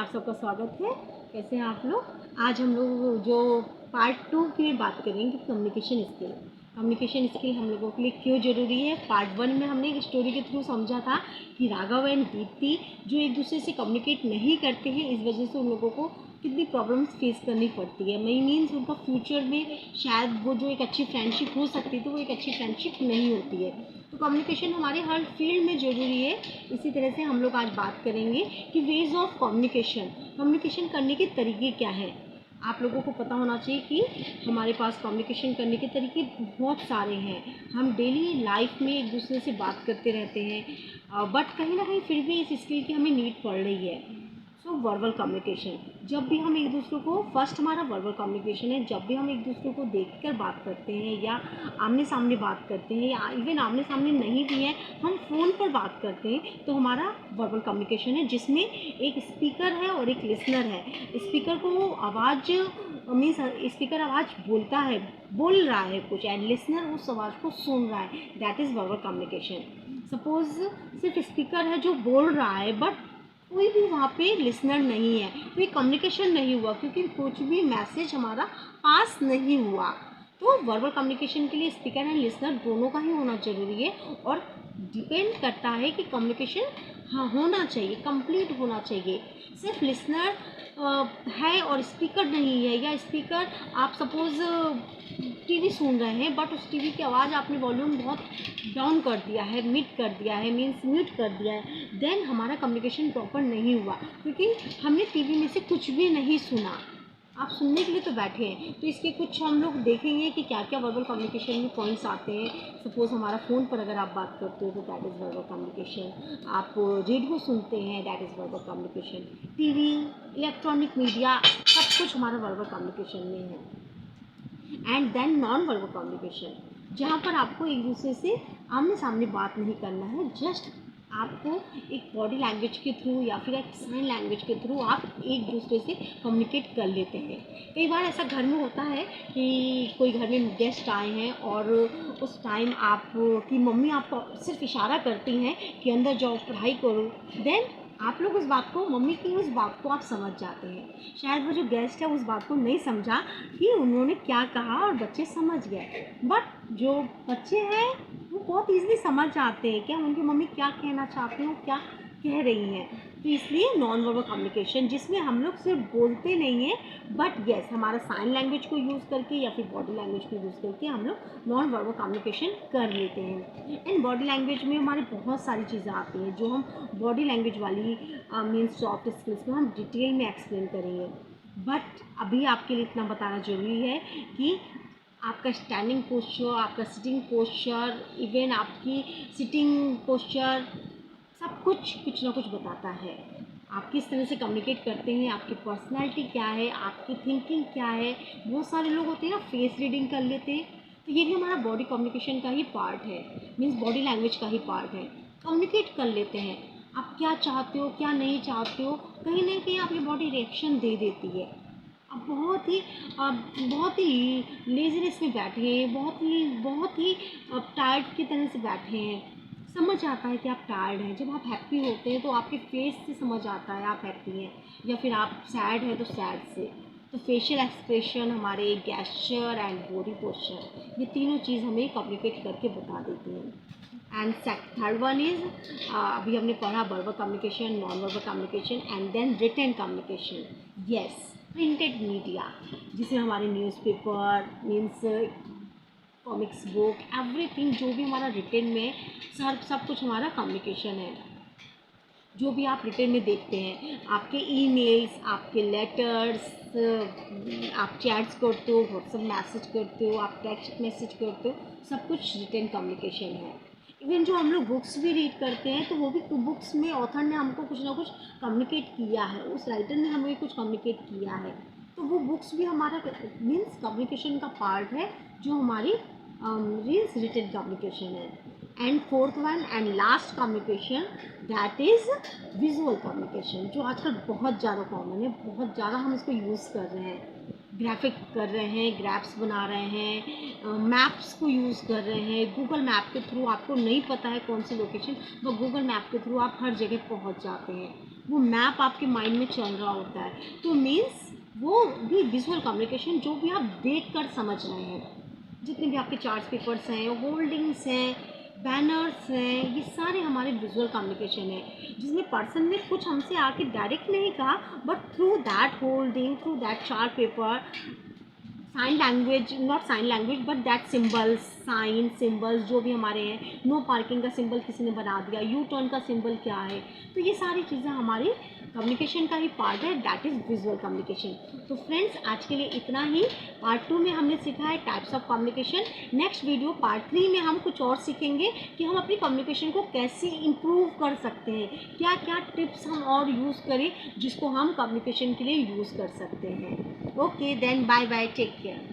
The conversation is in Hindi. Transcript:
आप सबका स्वागत है। कैसे हैं आप लोग? आज हम लोग जो पार्ट 2 की बात करेंगे कम्युनिकेशन स्किल। कम्युनिकेशन स्किल हम लोगों के लिए क्यों ज़रूरी है। पार्ट 1 में हमने एक स्टोरी के थ्रू समझा था कि राघव एंड दीप्ति जो एक दूसरे से कम्युनिकेट नहीं करते हैं, इस वजह से उन लोगों को कितनी प्रॉब्लम्स फेस करनी पड़ती है। मीन्स उनका फ्यूचर में शायद वो जो एक अच्छी फ्रेंडशिप हो सकती है तो वो एक अच्छी फ्रेंडशिप नहीं होती है। तो कम्युनिकेशन हमारे हर फील्ड में ज़रूरी है। इसी तरह से हम लोग आज बात करेंगे कि वेज ऑफ कम्युनिकेशन करने के तरीके क्या हैं। आप लोगों को पता होना चाहिए कि हमारे पास कम्युनिकेशन करने के तरीके बहुत सारे हैं। हम डेली लाइफ में एक दूसरे से बात करते रहते हैं, बट कहीं ना कहीं फिर भी इस स्किल की हमें नीड पड़ रही है। सो वर्बल कम्युनिकेशन, जब भी हम एक दूसरे को फर्स्ट हमारा वर्बल कम्युनिकेशन है, जब भी हम एक दूसरे को देखकर बात करते हैं या आमने सामने बात करते हैं या इवन आमने सामने नहीं भी है, हम फ़ोन पर बात करते हैं तो हमारा वर्बल कम्युनिकेशन है, जिसमें एक स्पीकर है और एक लिसनर है। स्पीकर को आवाज़ मीन्स स्पीकर आवाज़ बोल रहा है कुछ, एंड लिसनर उस आवाज़ को सुन रहा है। That is verbal communication. Suppose सिर्फ स्पीकर है जो बोल रहा है, बट कोई भी वहाँ पे लिसनर नहीं है, तो ये कम्युनिकेशन नहीं हुआ, क्योंकि कुछ भी मैसेज हमारा पास नहीं हुआ। तो वर्बल कम्युनिकेशन के लिए स्पीकर एंड लिसनर दोनों का ही होना ज़रूरी है, और डिपेंड करता है कि कम्युनिकेशन हाँ होना चाहिए, कंप्लीट होना चाहिए। सिर्फ लिसनर है और स्पीकर नहीं है, या स्पीकर आप सपोज़ टीवी सुन रहे हैं बट उस टीवी की आवाज़ आपने वॉल्यूम बहुत डाउन कर दिया है, मिट कर दिया है, मीन्स म्यूट कर दिया है, देन हमारा कम्युनिकेशन प्रॉपर नहीं हुआ, क्योंकि हमने टीवी में से कुछ भी नहीं सुना। आप सुनने के लिए तो बैठे हैं। तो इसके कुछ हम लोग देखेंगे कि क्या क्या वर्बल कम्युनिकेशन में पॉइंट्स आते हैं। सपोज़ हमारा फ़ोन पर अगर आप बात करते हो तो दैट इज़ वर्बल कम्युनिकेशन। आप रेडियो सुनते हैं, that is verbal communication. TV, electronic media, सब कुछ हमारा वर्बल कम्युनिकेशन में है। And then non verbal communication, जहाँ पर आपको एक दूसरे से आमने सामने बात नहीं करना है, जस्ट आपको एक बॉडी लैंग्वेज के थ्रू या फिर एक साइन लैंग्वेज के थ्रू आप एक दूसरे से कम्युनिकेट कर लेते हैं। कई बार ऐसा घर में होता है कि कोई घर में गेस्ट आए हैं और उस टाइम आप की मम्मी आपको सिर्फ इशारा करती हैं कि अंदर जाओ, पढ़ाई करो, देन आप लोग उस बात को, मम्मी की उस बात को आप समझ जाते हैं। शायद वो जो गेस्ट है उस बात को नहीं समझा कि उन्होंने क्या कहा और बच्चे समझ गए, बट जो बच्चे हैं वो बहुत ईज़िली समझ जाते हैं क्या उनकी मम्मी क्या कहना चाहती हैं, क्या कह रही हैं। तो इसलिए नॉन वर्बल कम्युनिकेशन, जिसमें हम लोग सिर्फ बोलते नहीं हैं बट येस हमारा साइन लैंग्वेज को यूज़ करके या फिर बॉडी लैंग्वेज को यूज़ करके हम लोग नॉन वर्बल कम्युनिकेशन कर लेते हैं। एंड बॉडी लैंग्वेज में हमारी बहुत सारी चीज़ें आती हैं जो हम बॉडी लैंग्वेज वाली मीन्स सॉफ्ट स्किल्स को हम डिटेल में एक्सप्लेन करेंगे। बट अभी आपके लिए इतना बताना ज़रूरी है कि आपका स्टैंडिंग पोस्चर, आपका सिटिंग पोस्चर, इवन आपकी सिटिंग पोस्चर, सब कुछ ना कुछ बताता है। आप किस तरह से कम्युनिकेट करते हैं, आपकी पर्सनैलिटी क्या है, आपकी थिंकिंग क्या है। बहुत सारे लोग होते हैं ना फेस रीडिंग कर लेते हैं, तो ये भी हमारा बॉडी कम्युनिकेशन का ही पार्ट है, मीन्स बॉडी लैंग्वेज का ही पार्ट है। कम्युनिकेट कर लेते हैं, आप क्या चाहते हो क्या नहीं चाहते हो, कहीं ना कहीं आपकी बॉडी रिएक्शन दे देती है। आप बहुत ही लेज़ीनेस में बैठे हैं, बहुत ही टायर्ड की तरह से बैठे हैं, समझ आता है कि आप टायर्ड हैं। जब आप हैप्पी होते हैं तो आपके फेस से समझ आता है आप हैप्पी हैं, या फिर आप सैड हैं तो सैड से। तो फेशियल एक्सप्रेशन, हमारे गेस्चर एंड बॉडी पोस्चर, ये तीनों चीज़ हमें कम्युनिकेट करके बता देती हैं। एंड थर्ड वन इज़ अभी हमने पढ़ा verbal communication, non verbal communication and then written communication. Yes, printed media, जिसमें हमारे newspaper means comics book, everything जो भी हमारा रिटन में सब कुछ हमारा कम्युनिकेशन है। जो भी आप रिटन में देखते हैं, आपके ईमेल्स, आपके लेटर्स, आप चैट्स करते हो, व्हाट्सएप मैसेज करते हो, आप टेक्स्ट मैसेज करते हो, सब कुछ रिटन कम्युनिकेशन है। इवन जो हम लोग बुक्स भी रीड करते हैं तो वो भी बुक्स में ऑथर ने हमको कुछ ना कुछ कम्युनिकेट किया है, उस राइटर ने हमें कुछ कम्युनिकेट किया है, तो वो बुक्स भी हमारा मीन्स कम्युनिकेशन का पार्ट है, जो हमारी मीन्स रिटन कम्युनिकेशन है। And fourth one and last communication, that is visual communication, जो आजकल बहुत ज़्यादा कॉमन है, बहुत ज़्यादा हम इसको यूज़ कर रहे हैं। ग्राफिक कर रहे हैं, ग्राफ्स बना रहे हैं, मैप्स को यूज़ कर रहे हैं। गूगल मैप के थ्रू आपको नहीं पता है कौन सी लोकेशन, तो गूगल मैप के थ्रू आप हर जगह पहुंच जाते हैं। वो मैप आपके माइंड में चल रहा होता है। तो मीन्स वो भी विजुअल कम्युनिकेशन जो भी आप देख कर समझ रहे हैं, जितने भी आपके चार्ट पेपर्स हैं, होल्डिंग्स हैं, बैनर्स हैं, ये सारे हमारे विजुअल कम्युनिकेशन है, जिसमें पर्सन ने कुछ हमसे आके डायरेक्ट नहीं कहा, but through that holding, through that chart paper, sign language, not sign language but that symbols, sign symbols जो भी हमारे हैं, नो पार्किंग का सिंबल किसी ने बना दिया, यू टर्न का सिंबल क्या है, तो ये सारी चीज़ें हमारी कम्युनिकेशन का ही पार्ट है, दैट इज़ विजुअल कम्युनिकेशन। तो फ्रेंड्स, आज के लिए इतना ही। पार्ट 2 में हमने सीखा है types of communication. Next video part 3 में हम कुछ और सीखेंगे कि हम अपनी कम्युनिकेशन को कैसे इम्प्रूव कर सकते हैं, क्या क्या टिप्स हम और यूज़ करें जिसको हम कम्युनिकेशन के लिए यूज़ कर सकते हैं। Okay then, bye bye, take care.